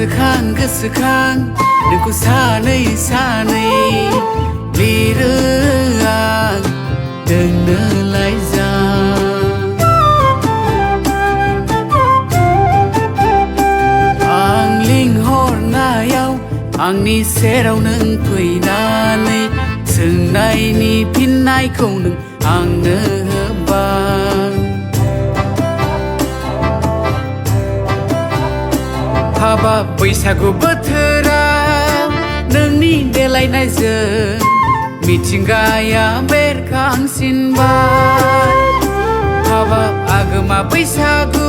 गोसोखां नोंखौ सानै सानै लिरो आं दोननो लाइजाम। आं लिंहरनायाव आंनि सेराव नों फैनानै सोंनायनि फिननायखौ नों आंनो होबाय। हाबाब बैसागु बोथोराव नोंनि देलायनायजों मिथिंगाया बेरखांसिनबाय। हाबाब आगोमा बैसागु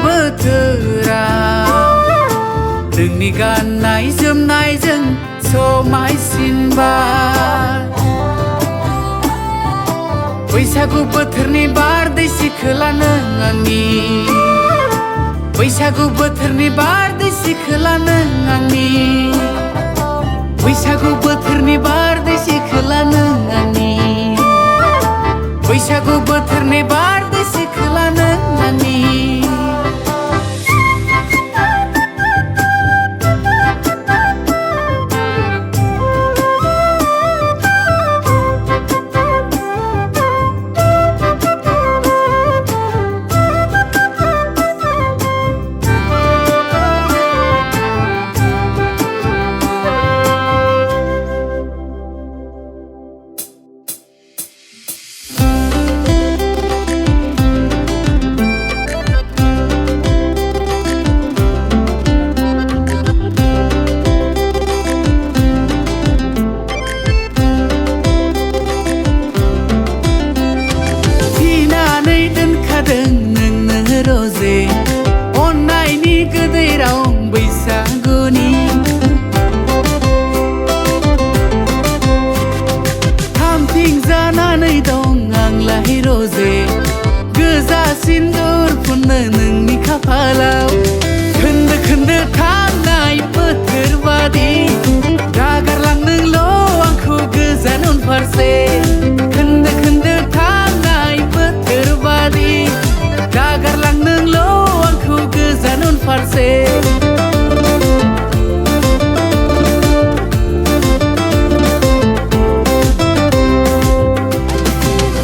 बोथोराव नोंनि गाननाय जोमनायजों समायसिनबाय। बैसागु बोथोरनि बारदै सिखोला नों आंनि, बैसागु बोथोरनि बारदै सिखोला नों आंनि, बैसागु बोथोरनि बारदै सिखोला नों आंनि, बैसागु बोथोरनि बारदै सिखोला नों आंनि। रोजे अन्नायनि गोदैराव बैसागुनि थामथिं जानानै दं आंलाय रोजे गोजा सिन्दुर फुननो नोंनि खाफालाव। खोन्दो खोन्दो थांनाय बोथोर बादि नागारलांनोल' आंखौ गोजान उनफारसे। खोन्दो खोन्दो थांनाय बोथोर बादि नागारलांनोल' आंखौ गोजान उनफारसे।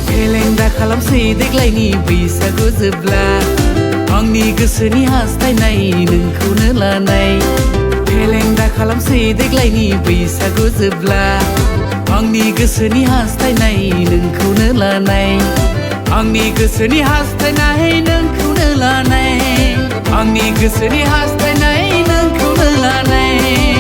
फेलें दा खालामसै देग्लायनि बैसागु जोबब्ला आंनि गोसोनि हास्थायनाय नोंखौनो लानाय। फेलें दा खालामसै देग्लायनि बैसागु जोबब्ला आंनि गोसोनि हास्थायनाय नोंखौनो लानाय। आंनि गोसोनि हास्थायनाय नोंखौनो लानाय, आंनि गोसोनि हास्थायनाय नोंखौनो लानाय।